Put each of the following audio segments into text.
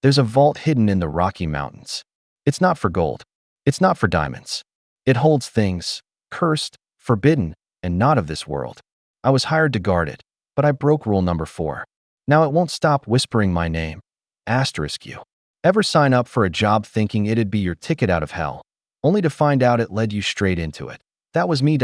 There's a vault hidden in the Rocky Mountains. It's not for gold. It's not for diamonds. It holds things, cursed, forbidden, and not of this world. I was hired to guard it, but I broke rule number 4. Now it won't stop whispering my name. Asterisk you. Ever sign up for a job thinking it'd be your ticket out of hell, only to find out it led you straight into it? That was me.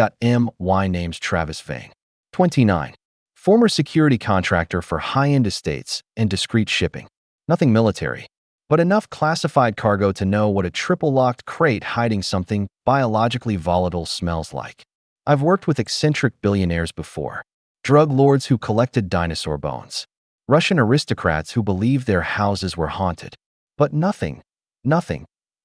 My name's Travis Vang. 29. Former security contractor for high-end estates and discreet shipping. Nothing military, but enough classified cargo to know what a triple-locked crate hiding something biologically volatile smells like. I've worked with eccentric billionaires before, drug lords who collected dinosaur bones, Russian aristocrats who believed their houses were haunted. But nothing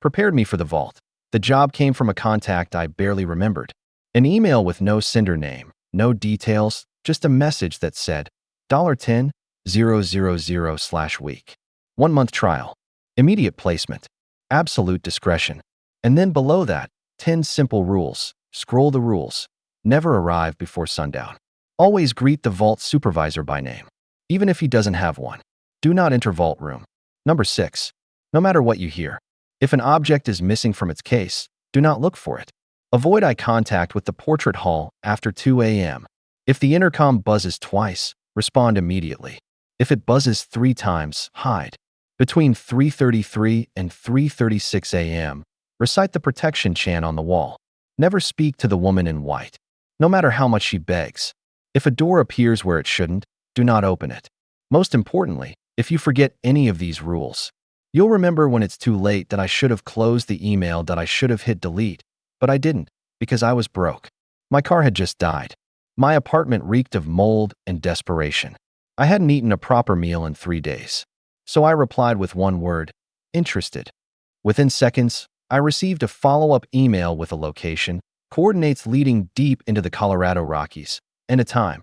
prepared me for the vault. The job came from a contact I barely remembered. An email with no sender name, no details, just a message that said, $10,000/week. 1-month trial. Immediate placement. Absolute discretion. And then below that, 10 simple rules. Scroll the rules. Never arrive before sundown. Always greet the vault supervisor by name, even if he doesn't have one. Do not enter vault room. Number 6. No matter what you hear, if an object is missing from its case, do not look for it. Avoid eye contact with the portrait hall after 2 a.m. If the intercom buzzes twice, respond immediately. If it buzzes 3 times, hide. Between 3:33 and 3:36 a.m., recite the protection chant on the wall. Never speak to the woman in white, no matter how much she begs. If a door appears where it shouldn't, do not open it. Most importantly, if you forget any of these rules, you'll remember when it's too late that I should have closed the email, that I should have hit delete, but I didn't, because I was broke. My car had just died. My apartment reeked of mold and desperation. I hadn't eaten a proper meal in 3 days. So I replied with one word: interested. Within seconds, I received a follow-up email with a location, coordinates leading deep into the Colorado Rockies, and a time.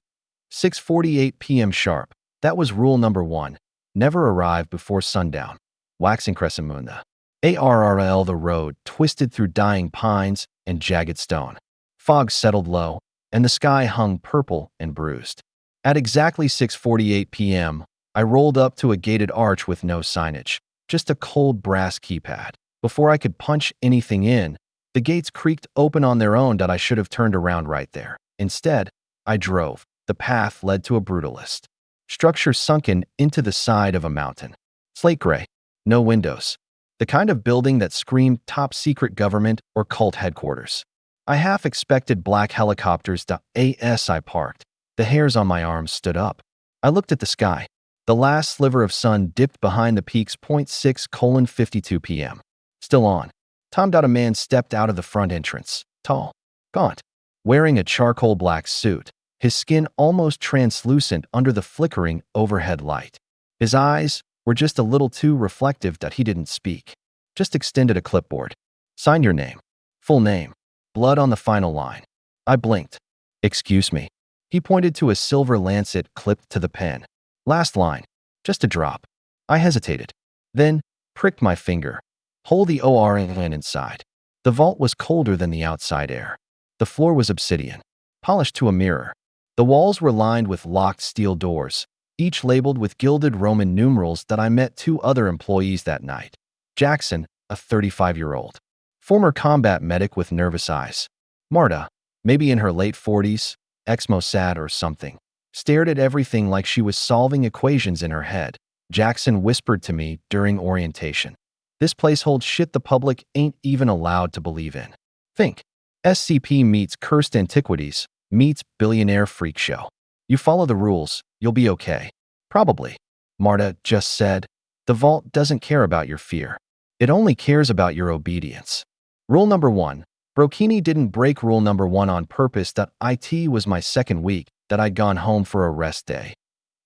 6:48 p.m. sharp. That was rule number 1. Never arrive before sundown. Waxing Crescimunda. ARRL. The road twisted through dying pines and jagged stone. Fog settled low, and the sky hung purple and bruised. At exactly 6:48 p.m., I rolled up to a gated arch with no signage, just a cold brass keypad. Before I could punch anything in, the gates creaked open on their own. I should have turned around right there. Instead, I drove. The path led to a brutalist structure sunken into the side of a mountain. Slate gray, no windows. The kind of building that screamed top secret government or cult headquarters. I half expected black helicopters. As I parked, the hairs on my arms stood up. I looked at the sky. The last sliver of sun dipped behind the peaks. 6:52 p.m. Still on. A man stepped out of the front entrance, tall, gaunt, wearing a charcoal black suit, his skin almost translucent under the flickering overhead light. His eyes were just a little too reflective. He didn't speak, just extended a clipboard. Sign your name. Full name. Blood on the final line. I blinked. Excuse me. He pointed to a silver lancet clipped to the pen. Last line. Just a drop. I hesitated. Then pricked my finger. Hole the ORN inside. The vault was colder than the outside air. The floor was obsidian, polished to a mirror. The walls were lined with locked steel doors, each labeled with gilded Roman numerals. I met 2 other employees that night. Jackson, a 35-year-old, former combat medic with nervous eyes. Marta, maybe in her late 40s, ex-Mossad or something, stared at everything like she was solving equations in her head. Jackson whispered to me during orientation, "This place holds shit the public ain't even allowed to believe in." Think. SCP meets cursed antiquities, meets billionaire freak show. You follow the rules, you'll be okay. Probably. Marta just said, the vault doesn't care about your fear. It only cares about your obedience. Rule number 1. Brokini didn't break rule number 1 on purpose. It was my second week that I'd gone home for a rest day.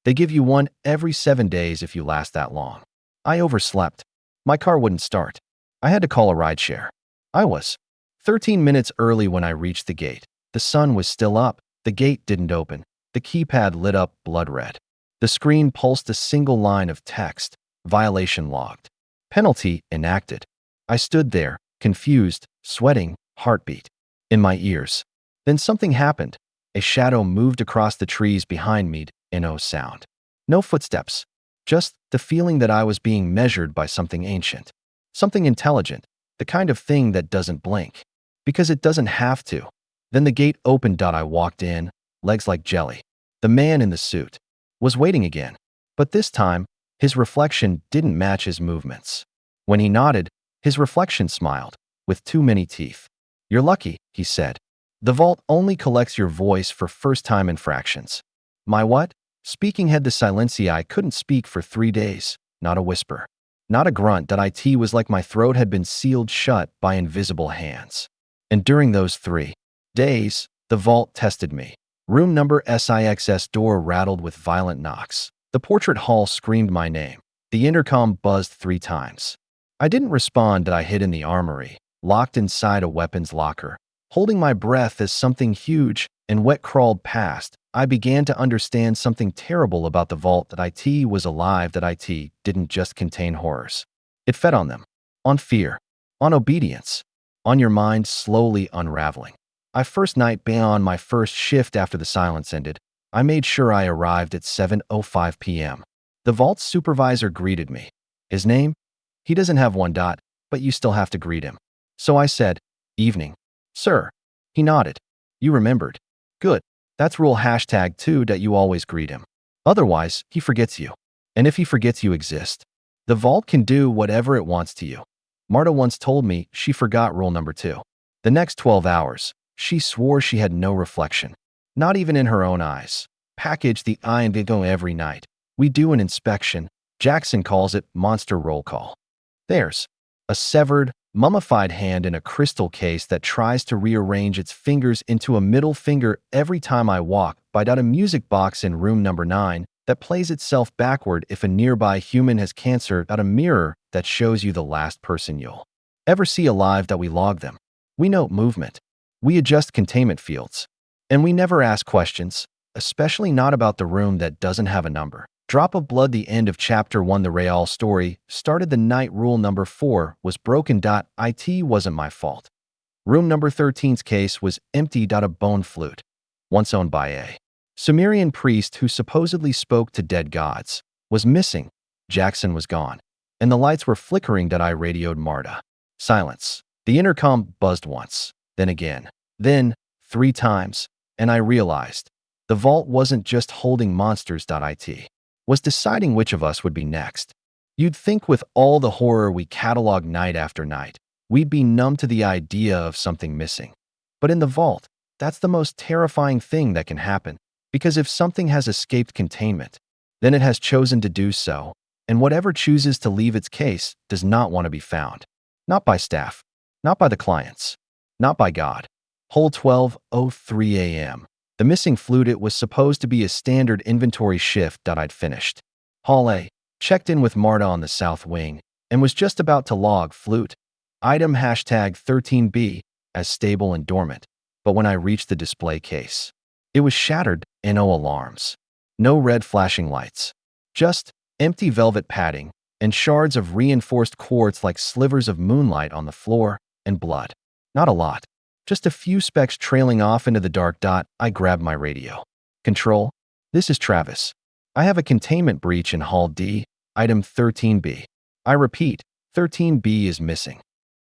They give you one every 7 days if you last that long. I overslept. My car wouldn't start. I had to call a rideshare. I was 13 minutes early when I reached the gate. The sun was still up. The gate didn't open. The keypad lit up blood red. The screen pulsed a single line of text. Violation logged. Penalty enacted. I stood there, confused, sweating, heartbeat in my ears. Then something happened. A shadow moved across the trees behind me, and no sound. No footsteps. Just the feeling that I was being measured by something ancient, something intelligent, the kind of thing that doesn't blink. Because it doesn't have to. Then the gate opened. I walked in, legs like jelly. The man in the suit was waiting again. But this time, his reflection didn't match his movements. When he nodded, his reflection smiled, with too many teeth. "You're lucky," he said. "The vault only collects your voice for first-time infractions." My what? Speaking had the silency. I couldn't speak for 3 days, not a whisper, not a grunt. It was like my throat had been sealed shut by invisible hands. And during those 3 days, the vault tested me. Room number SIX's door rattled with violent knocks. The portrait hall screamed my name. The intercom buzzed 3 times. I didn't respond. I hid in the armory, locked inside a weapons locker, holding my breath as something huge and wet crawled past. I began to understand something terrible about the vault. That it was alive. That it didn't just contain horrors. It fed on them, on fear, on obedience, on your mind slowly unraveling. First night beyond my first shift after the silence ended, I made sure I arrived at 7:05 p.m. The vault's supervisor greeted me. His name? He doesn't have one. But you still have to greet him. So I said, "Evening, sir." He nodded. "You remembered. Good. That's rule #2. You always greet him. Otherwise, he forgets you. And if he forgets you exist, the vault can do whatever it wants to you." Marta once told me she forgot rule number 2. The next 12 hours, she swore she had no reflection, not even in her own eyes. Package the eye and go every night. We do an inspection. Jackson calls it monster roll call. There's a severed, mummified hand in a crystal case that tries to rearrange its fingers into a middle finger every time I walk by. A music box in room number 9 that plays itself backward if a nearby human has cancer. A mirror that shows you the last person you'll ever see alive. We log them. We note movement. We adjust containment fields. And we never ask questions, especially not about the room that doesn't have a number. Drop of blood. The end of chapter 1. The Real story started the night rule number 4 was broken. It wasn't my fault. Room number 13's case was empty. A bone flute, once owned by a Sumerian priest who supposedly spoke to dead gods, was missing. Jackson was gone. And the lights were flickering. I radioed Marta. Silence. The intercom buzzed once, then again, then 3 times, and I realized the vault wasn't just holding monsters. It was deciding which of us would be next. You'd think with all the horror we catalog night after night, we'd be numb to the idea of something missing. But in the vault, that's the most terrifying thing that can happen, because if something has escaped containment, then it has chosen to do so, and whatever chooses to leave its case does not want to be found. Not by staff, not by the clients, not by God. Hole 12:03 a.m. The missing flute. It was supposed to be a standard inventory shift. I'd finished Hall A, checked in with Marta on the south wing, and was just about to log flute. Item #13B as stable and dormant. But when I reached the display case, it was shattered and no alarms. No red flashing lights. Just empty velvet padding and shards of reinforced quartz like slivers of moonlight on the floor and blood. Not a lot. Just a few specks trailing off into the dark. I grabbed my radio. "Control, this is Travis. I have a containment breach in Hall D, item 13B. I repeat, 13B is missing."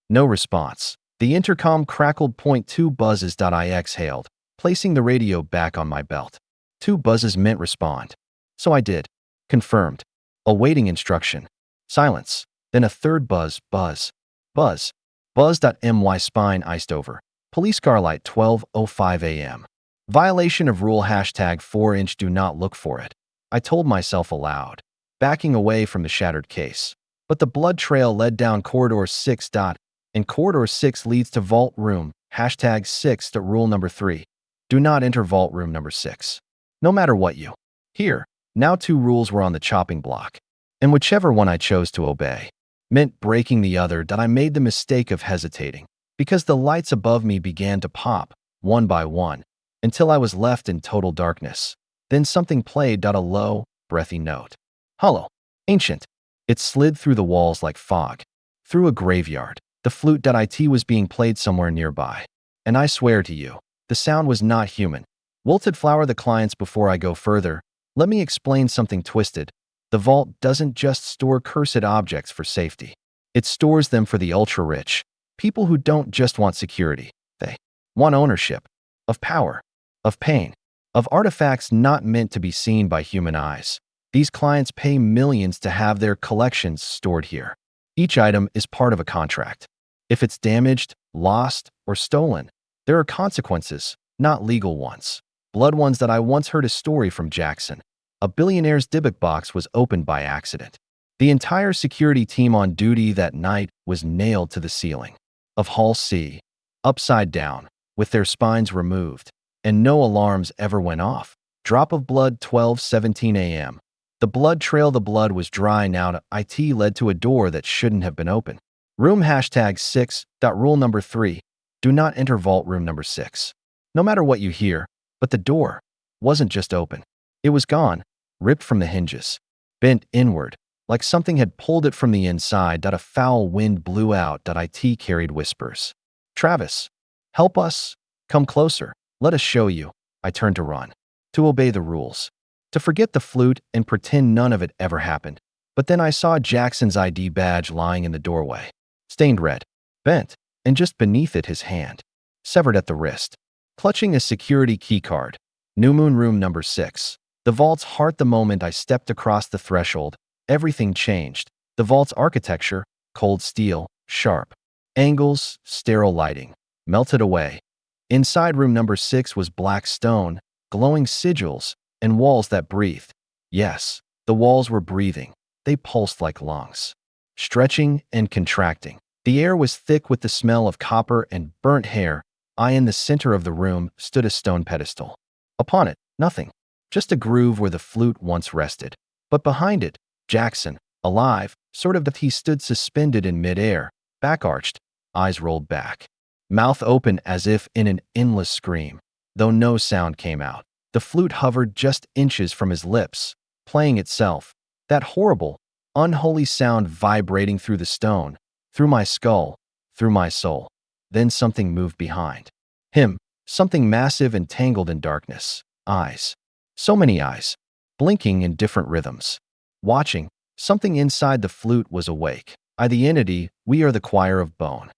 No response. The intercom crackled. "2 buzzes." I exhaled, placing the radio back on my belt. 2 buzzes meant respond. So I did. Confirmed. Awaiting instruction. Silence. Then a third buzz. Buzz. Buzz. Buzz. My spine iced over. Police car light. 12:05 a.m. Violation of rule #4. Do not look for it. I told myself aloud, backing away from the shattered case. But the blood trail led down corridor 6. And corridor 6 leads to vault room #6. Rule number 3. Do not enter vault room number 6. No matter what you hear. Now 2 rules were on the chopping block. And whichever one I chose to obey meant breaking the other. I made the mistake of hesitating, because the lights above me began to pop, one by one, until I was left in total darkness. Then something played. A low, breathy note. Hollow. Ancient. It slid through the walls like fog. Through a graveyard. The flute. It was being played somewhere nearby. And I swear to you, the sound was not human. Wilted flower. The clients. Before I go further, let me explain something twisted. The vault doesn't just store cursed objects for safety. It stores them for the ultra-rich, people who don't just want security. They want ownership, of power, of pain, of artifacts not meant to be seen by human eyes. These clients pay millions to have their collections stored here. Each item is part of a contract. If it's damaged, lost, or stolen, there are consequences, not legal ones. Blood ones that I once heard a story from Jackson. A billionaire's debit box was opened by accident. The entire security team on duty that night was nailed to the ceiling of Hall C, upside down, with their spines removed, and no alarms ever went off. Drop of blood 12:17 a.m. The blood trail the blood was dry now. It led to a door that shouldn't have been open. Room #6. Rule number 3. Do not enter vault room number 6. No matter what you hear, but the door wasn't just open. It was gone, ripped from the hinges, bent inward, like something had pulled it from the inside. A foul wind blew out. It carried whispers. Travis, help us. Come closer. Let us show you. I turned to run, to obey the rules, to forget the flute and pretend none of it ever happened. But then I saw Jackson's ID badge lying in the doorway, stained red, bent, and just beneath it his hand, severed at the wrist, clutching a security keycard. New Moon Room number 6. The vault's heart. The moment I stepped across the threshold, everything changed. The vault's architecture, cold steel, sharp angles, sterile lighting, melted away. Inside room number 6 was black stone, glowing sigils, and walls that breathed. Yes, the walls were breathing. They pulsed like lungs, stretching and contracting. The air was thick with the smell of copper and burnt hair. In the center of the room stood a stone pedestal. Upon it, nothing, just a groove where the flute once rested. But behind it, Jackson, alive, sort of. He stood suspended in midair, back arched, eyes rolled back, mouth open as if in an endless scream. Though no sound came out, the flute hovered just inches from his lips, playing itself, that horrible, unholy sound vibrating through the stone, through my skull, through my soul. Then something moved behind him, something massive and tangled in darkness. Eyes. So many eyes, blinking in different rhythms. Watching, something inside the flute was awake. The entity, we are the choir of bone.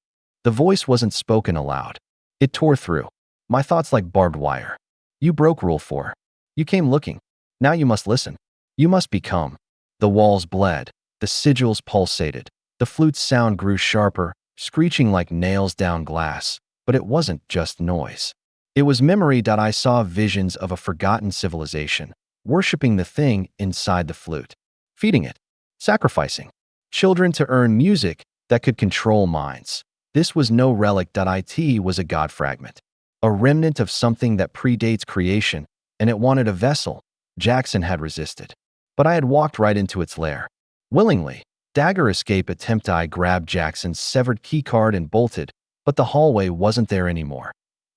The voice wasn't spoken aloud. It tore through my thoughts like barbed wire. You broke Rule 4. You came looking. Now you must listen. You must become. The walls bled. The sigils pulsated. The flute's sound grew sharper, screeching like nails down glass. But it wasn't just noise. It was memory. I saw visions of a forgotten civilization, worshipping the thing inside the flute, feeding it, sacrificing children to earn music that could control minds. This was no relic. It was a god fragment, a remnant of something that predates creation, and it wanted a vessel. Jackson had resisted, but I had walked right into its lair. Willingly. Dagger escape attempt. I grabbed Jackson's severed keycard and bolted, but the hallway wasn't there anymore.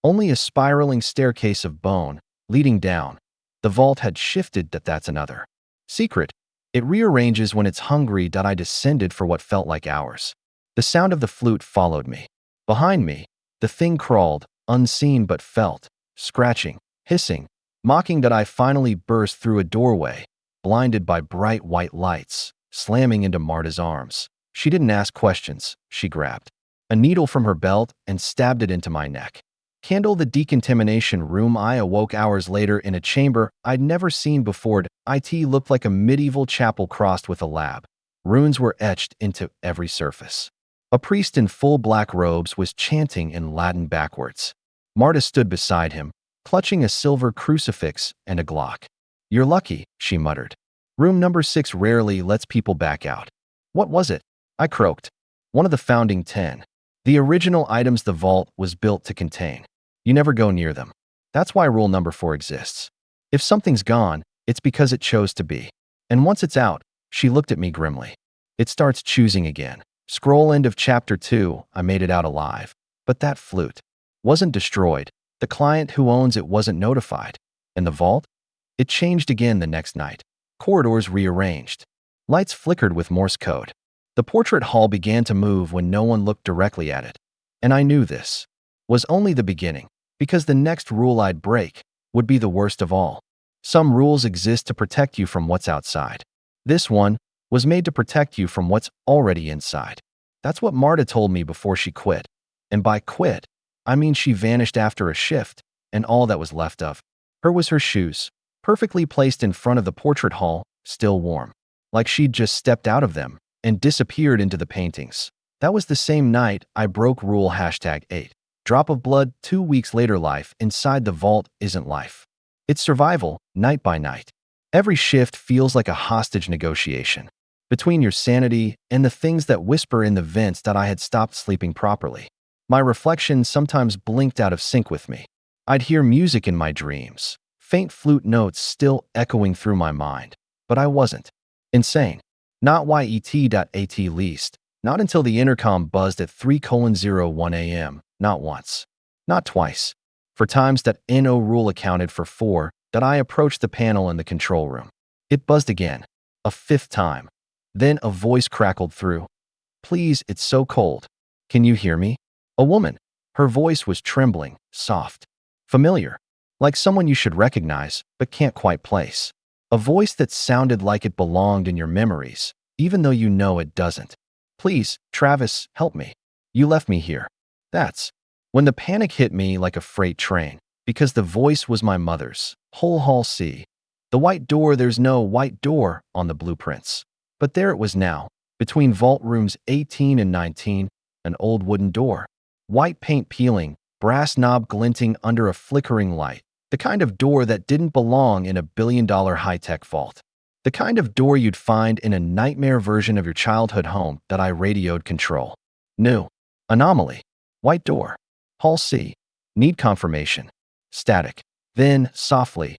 Only a spiraling staircase of bone, leading down. The vault had shifted. That's another secret. It rearranges when it's hungry. I descended for what felt like hours. The sound of the flute followed me. Behind me, the thing crawled, unseen but felt, scratching, hissing, mocking. I finally burst through a doorway, blinded by bright white lights, slamming into Marta's arms. She didn't ask questions. She grabbed a needle from her belt and stabbed it into my neck. Candle. The decontamination room. I awoke hours later in a chamber I'd never seen before. It looked like a medieval chapel crossed with a lab. Runes were etched into every surface. A priest in full black robes was chanting in Latin backwards. Marta stood beside him, clutching a silver crucifix and a Glock. You're lucky, she muttered. Room number 6 rarely lets people back out. What was it? I croaked. One of the founding 10. The original items the vault was built to contain. You never go near them. That's why rule number 4 exists. If something's gone, it's because it chose to be. And once it's out, she looked at me grimly. It starts choosing again. Scroll end of chapter 2. I made it out alive. But that flute wasn't destroyed. The client who owns it wasn't notified. And the vault? It changed again the next night. Corridors rearranged. Lights flickered with Morse code. The portrait hall began to move when no one looked directly at it. And I knew this was only the beginning, because the next rule I'd break would be the worst of all. Some rules exist to protect you from what's outside. This one was made to protect you from what's already inside. That's what Marta told me before she quit. And by quit, I mean she vanished after a shift, and all that was left of her was her shoes, perfectly placed in front of the portrait hall, still warm, like she'd just stepped out of them and disappeared into the paintings. That was the same night I broke rule #8. Drop of blood, 2 weeks later. Life inside the vault isn't life. It's survival, night by night. Every shift feels like a hostage negotiation between your sanity and the things that whisper in the vents that I had stopped sleeping properly. My reflection sometimes blinked out of sync with me. I'd hear music in my dreams, faint flute notes still echoing through my mind. But I wasn't insane. Not yet. Least. Not until the intercom buzzed at 3:01 a.m. Not once. Not twice. For times that no rule accounted for 4, that I approached the panel in the control room. It buzzed again. A 5th time. Then a voice crackled through. "Please, it's so cold. Can you hear me?" A woman. Her voice was trembling, soft, familiar, like someone you should recognize but can't quite place. A voice that sounded like it belonged in your memories, even though you know it doesn't. "Please, Travis, help me. You left me here." That's when the panic hit me like a freight train, because the voice was my mother's. Whole Hall C. The white door. There's no white door on the blueprints. But there it was now, between vault rooms 18 and 19, an old wooden door. White paint peeling, brass knob glinting under a flickering light. The kind of door that didn't belong in a billion-dollar high-tech vault. The kind of door you'd find in a nightmare version of your childhood home that I radioed control. New. Anomaly. White door. Hall C. Need confirmation. Static. Then, softly.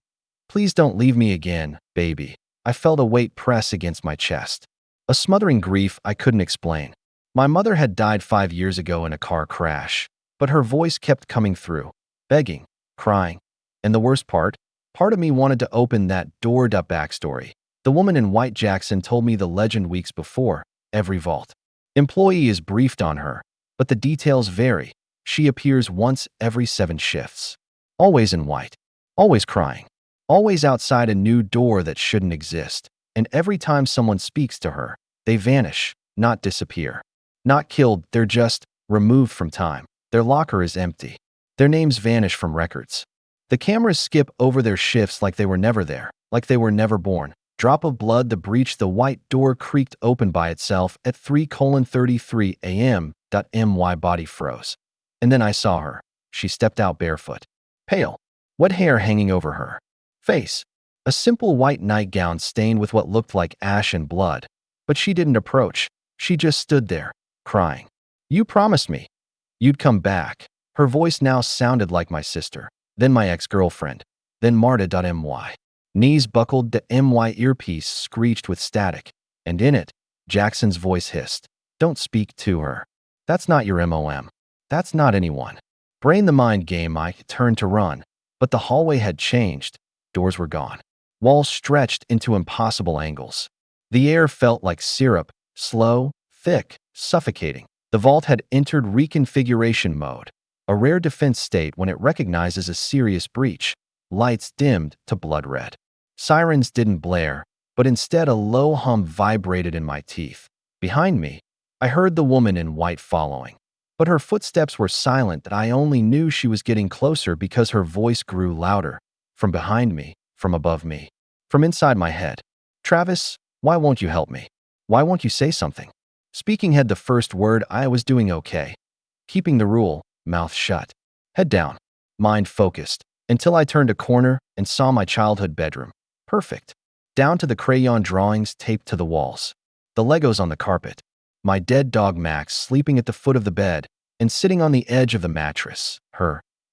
"Please don't leave me again, baby." I felt a weight press against my chest. A smothering grief I couldn't explain. My mother had died 5 years ago in a car crash, but her voice kept coming through, begging, crying. And the worst part of me wanted to open that door. Backstory. The woman in white Jackson told me the legend weeks before. Every vault employee is briefed on her, but the details vary. She appears once every 7 shifts. Always in white. Always crying. Always outside a new door that shouldn't exist. And every time someone speaks to her, they vanish, not disappear. Not killed, they're just removed from time. Their locker is empty. Their names vanish from records. The cameras skip over their shifts like they were never there, like they were never born. Drop of blood. The breach. The white door creaked open by itself at 3:33 a.m. My body froze. And then I saw her. She stepped out barefoot. Pale. Wet hair hanging over her face. A simple white nightgown stained with what looked like ash and blood. But she didn't approach. She just stood there, crying. "You promised me you'd come back." Her voice now sounded like my sister, then my ex-girlfriend, then Marta. My knees buckled. The my earpiece screeched with static, and in it, Jackson's voice hissed. "Don't speak to her. That's not your MOM. That's not anyone." Brain the mind game. I turned to run, but the hallway had changed. Doors were gone. Walls stretched into impossible angles. The air felt like syrup, slow, thick, suffocating. The vault had entered reconfiguration mode, a rare defense state when it recognizes a serious breach. Lights dimmed to blood red. Sirens didn't blare, but instead a low hum vibrated in my teeth. Behind me, I heard the woman in white following. But her footsteps were silent. That I only knew she was getting closer because her voice grew louder. From behind me, from above me, from inside my head. "Travis, why won't you help me? Why won't you say something?" Speaking had the first word. I was doing okay. Keeping the rule, mouth shut, head down, mind focused, until I turned a corner and saw my childhood bedroom. Perfect. Down to the crayon drawings taped to the walls. The Legos on the carpet. My dead dog Max sleeping at the foot of the bed and sitting on the edge of the mattress.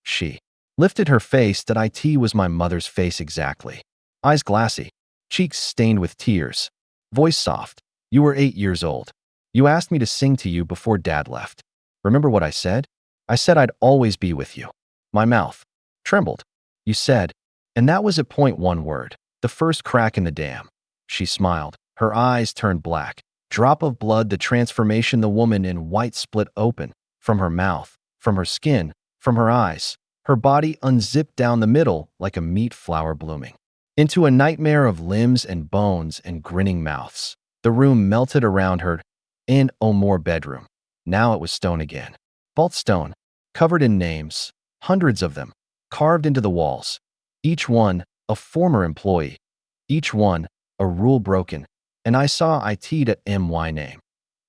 She lifted her face. That it was my mother's face exactly. Eyes glassy, cheeks stained with tears. Voice soft. "You were 8 years old. You asked me to sing to you before Dad left. Remember what I said? I said I'd always be with you." My mouth trembled. "You said," and that was at point one word, the first crack in the dam. She smiled. Her eyes turned black. Drop of blood. The transformation. The woman in white split open. From her mouth, from her skin, from her eyes. Her body unzipped down the middle like a meat flower blooming. into a nightmare of limbs and bones and grinning mouths. The room melted around her. In more bedroom. Now it was stone again. Vault stone, covered in names, hundreds of them, carved into the walls. Each one a former employee. Each one a rule broken. And I saw IT.my name,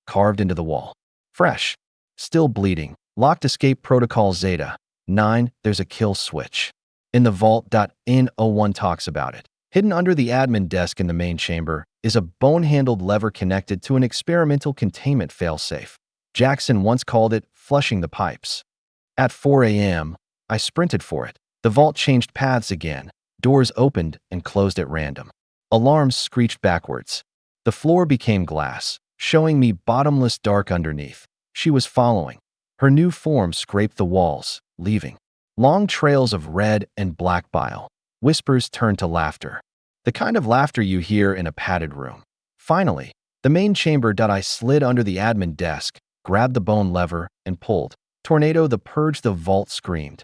carved into the wall. Fresh, still bleeding. Locked escape protocol Zeta 9. There's a kill switch. In the vault. N01 talks about it. Hidden under the admin desk in the main chamber is a bone-handled lever connected to an experimental containment failsafe. Jackson once called it flushing the pipes. At 4 a.m., I sprinted for it. The vault changed paths again. Doors opened and closed at random. Alarms screeched backwards. The floor became glass, showing me bottomless dark underneath. She was following. Her new form scraped the walls, leaving long trails of red and black bile. Whispers turned to laughter. The kind of laughter you hear in a padded room. Finally, the main chamber. I slid under the admin desk, grabbed the bone lever, and pulled. Tornado the purge. The vault screamed.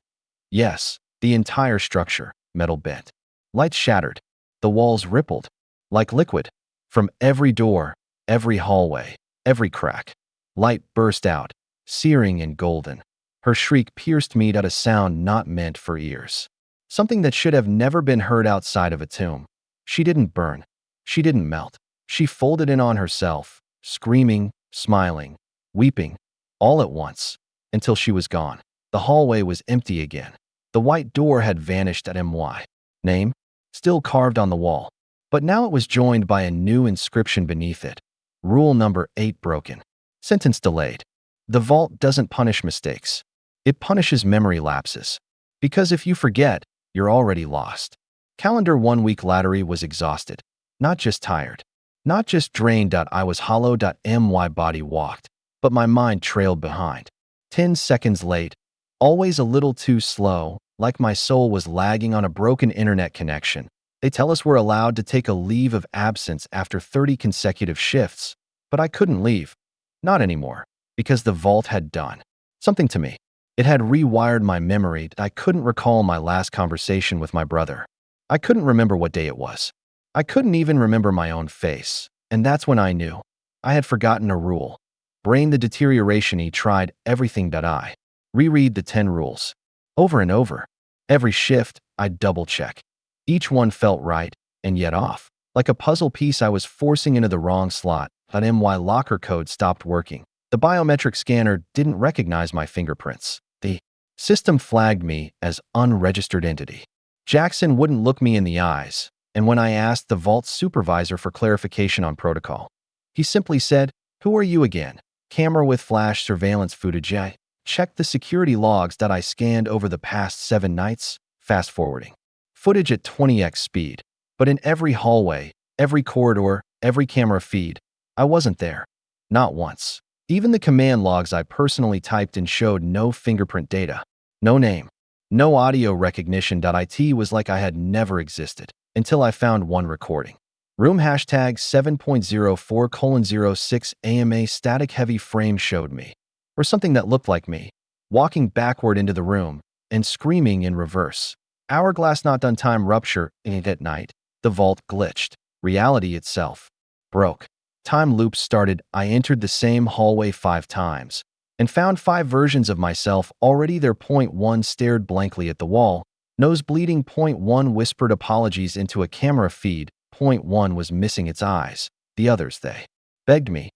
Yes, the entire structure, metal bent. Lights shattered. The walls rippled. Like liquid. From every door, every hallway, every crack. Light burst out, searing and golden. Her shriek pierced me. A sound not meant for ears. Something that should have never been heard outside of a tomb. She didn't burn. She didn't melt. She folded in on herself, screaming, smiling, weeping, all at once, until she was gone. The hallway was empty again. The white door had vanished. At my name, still carved on the wall, but now it was joined by a new inscription beneath it. Rule number 8 broken. Sentence delayed. The vault doesn't punish mistakes. It punishes memory lapses. Because if you forget, you're already lost. Calendar 1 week lottery was exhausted. Not just tired. Not just drained. I was hollow. My body walked, but my mind trailed behind. 10 seconds late. Always a little too slow, like my soul was lagging on a broken internet connection. They tell us we're allowed to take a leave of absence after 30 consecutive shifts, but I couldn't leave. Not anymore, because the vault had done something to me. It had rewired my memory. I couldn't recall my last conversation with my brother. I couldn't remember what day it was. I couldn't even remember my own face. And that's when I knew. I had forgotten a rule. Brain the deterioration. He tried everything. I reread the 10 rules. Over and over. Every shift, I'd double-check. Each one felt right, and yet off. Like a puzzle piece I was forcing into the wrong slot. My locker code stopped working. The biometric scanner didn't recognize my fingerprints. The system flagged me as unregistered entity. Jackson wouldn't look me in the eyes, and when I asked the vault supervisor for clarification on protocol, he simply said, "Who are you again? Camera with flash surveillance footage. I checked the security logs that I scanned over the past 7 nights, fast forwarding. Footage at 20x speed, but in every hallway, every corridor, every camera feed, I wasn't there. Not once. Even the command logs I personally typed in showed no fingerprint data, no name, no audio recognition. It was like I had never existed until I found one recording. Room hashtag 7.04:06 AMA static heavy frame showed me, or something that looked like me, walking backward into the room and screaming in reverse. Hourglass not done time rupture. At night, the vault glitched. Reality itself broke. Time loops started. I entered the same hallway 5 times and found 5 versions of myself already there. Point 1 stared blankly at the wall, nose bleeding. Point 1 whispered apologies into a camera feed. Point 1 was missing its eyes. The others, they begged me,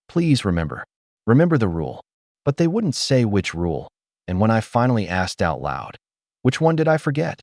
"Please remember the rule." But they wouldn't say which rule, and when I finally asked out loud, "Which one did I forget?"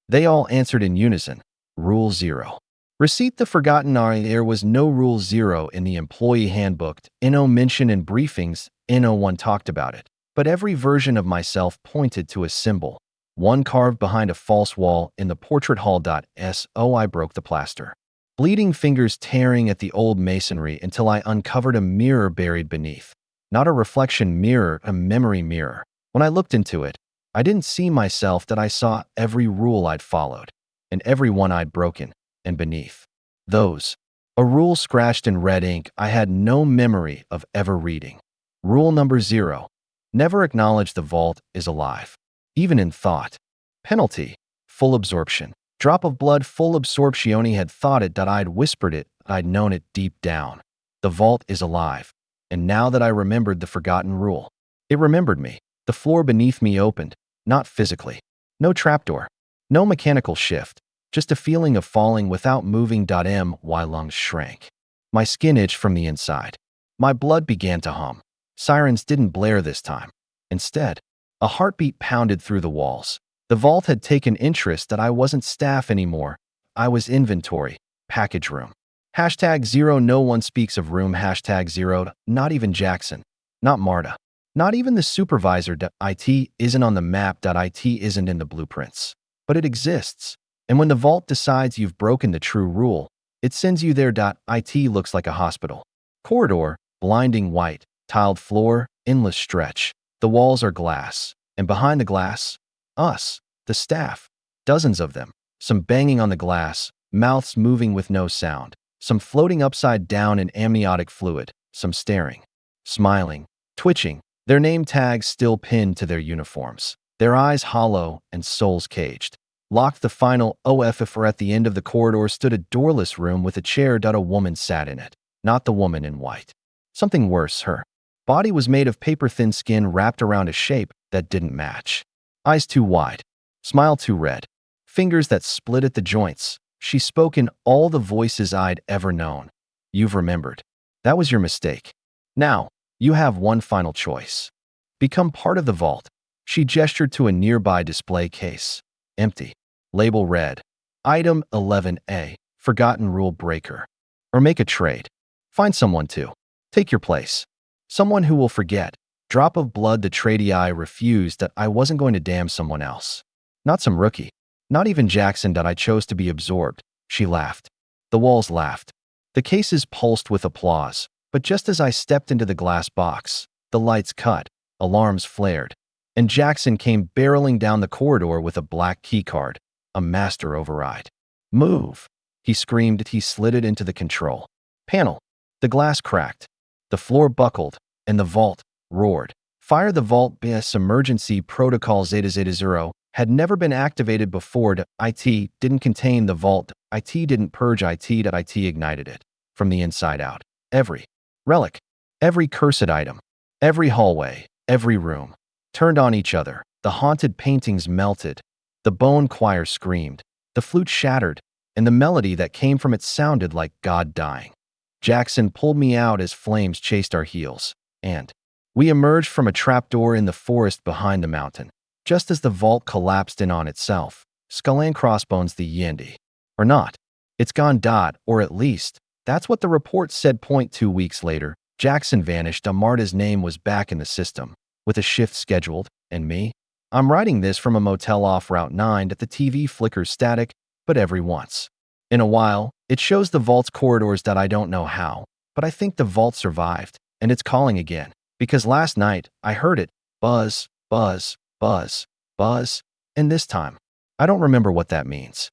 they all answered in unison, "Rule 0. Receipt the forgotten. There was no Rule 0 in the employee handbook. No mention in briefings. No one talked about it. But every version of myself pointed to a symbol, one carved behind a false wall in the portrait hall. I broke the plaster. Bleeding fingers tearing at the old masonry until I uncovered a mirror buried beneath. Not a reflection mirror, a memory mirror. When I looked into it, I didn't see myself. I saw every rule I'd followed, and every one I'd broken. And beneath those, a rule scratched in red ink I had no memory of ever reading. Rule number 0. Never acknowledge the vault is alive, even in thought. Penalty: full absorption. Drop of blood full absorptione had thought it that I'd whispered it, I'd known it deep down. The vault is alive. And now that I remembered the forgotten rule, it remembered me. The floor beneath me opened, not physically. No trapdoor. No mechanical shift. Just a feeling of falling without moving. My lungs shrank. My skin itched from the inside. My blood began to hum. Sirens didn't blare this time. Instead, a heartbeat pounded through the walls. The vault had taken interest that I wasn't staff anymore. I was inventory. Package room. #0 No one speaks of room #0, not even Jackson. Not Marta. Not even the supervisor. IT isn't on the map. IT isn't in the blueprints. But it exists. And when the vault decides you've broken the true rule, it sends you there. IT looks like a hospital. Corridor, blinding white, tiled floor, endless stretch. The walls are glass. And behind the glass, us, the staff. Dozens of them. Some banging on the glass, mouths moving with no sound. Some floating upside down in amniotic fluid. Some staring, smiling, twitching. Their name tags still pinned to their uniforms. Their eyes hollow and souls caged. Locked the final OFF at the end of the corridor stood a doorless room with a chair. A woman sat in it. Not the woman in white. Something worse, her body was made of paper-thin skin wrapped around a shape that didn't match. Eyes too wide. Smile too red. Fingers that split at the joints. She spoke in all the voices I'd ever known. You've remembered. That was your mistake. Now, you have one final choice. Become part of the vault. She gestured to a nearby display case. Empty. Label read. Item 11A. Forgotten rule breaker. Or make a trade. Find someone to take your place. Someone who will forget. Drop of blood. The tradee refused that I wasn't going to damn someone else. Not some rookie. Not even Jackson. I chose to be absorbed. She laughed. The walls laughed. The cases pulsed with applause. But just as I stepped into the glass box, the lights cut, alarms flared, and Jackson came barreling down the corridor with a black keycard, a master override. Move, he screamed as he slid it into the control panel. The glass cracked, the floor buckled, and the vault roared. Fire the vault. BS emergency protocol Zeta-Zeta-0 had never been activated before. IT didn't contain the vault. IT didn't purge IT. IT ignited it from the inside out. Every relic, every cursed item, every hallway, every room turned on each other. The haunted paintings melted. The bone choir screamed. The flute shattered, and the melody that came from it sounded like God dying. Jackson pulled me out as flames chased our heels, and we emerged from a trapdoor in the forest behind the mountain. Just as the vault collapsed in on itself, skull and crossbones the Yendi. Or not. It's gone. Or at least, that's what the report said. 2 weeks later, Jackson vanished. Marta's name was back in the system, with a shift scheduled, and me? I'm writing this from a motel off Route 9 that the TV flickers static, but every once in a while, it shows the vault's corridors. I don't know how, but I think the vault survived, and it's calling again. Because last night, I heard it, buzz, buzz, buzz, buzz, and this time, I don't remember what that means.